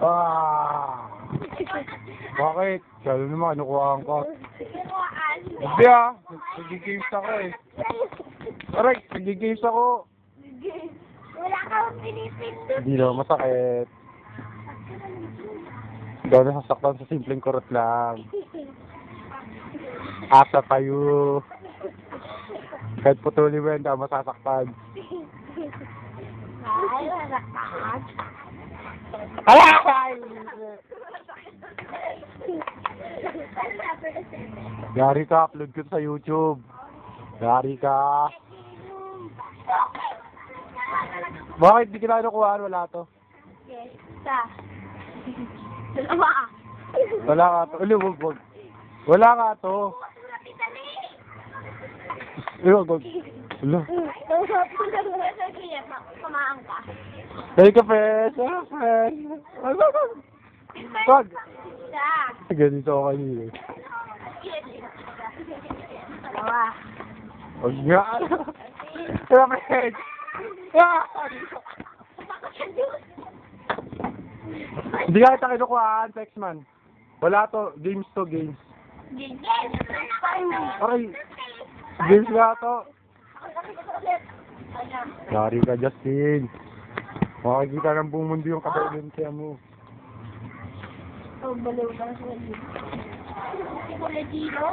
Ah! Bakit? Kaya naman, kinukuhaan ko. Hindi ah, nag-games ako eh. Aray, nag-games ako. Wala kang pinipindot. Hindi naman masakit. Ikaw nasasaktan sa simpleng kurot lang. Asa tayo. Kahit putuli mo yan, hindi ako masasaktan. Ay, masakit. Ay! Yari ka, upload ko sa YouTube. Yari ka. Bakit di kita kinukuhaan? Wala to. Yes, isa. Dalawa. Wala ka to. Uli, wag. Wala ka to. Wag. Wala. Kumaan ka. Dahil ka, Fes. Fes. Wag. Isa. Ganito ako kanina. Dalawa. Wag nga. Wala, Fes. Hindi ka kita kinukuhaan, Texman. Wala to. Games to, games. Okay. Games nga to. Yari ka, Justin. Makikita ng buong mundo yung kabailensiya mo. Oh, baliw ka sa dito. Kulay dito.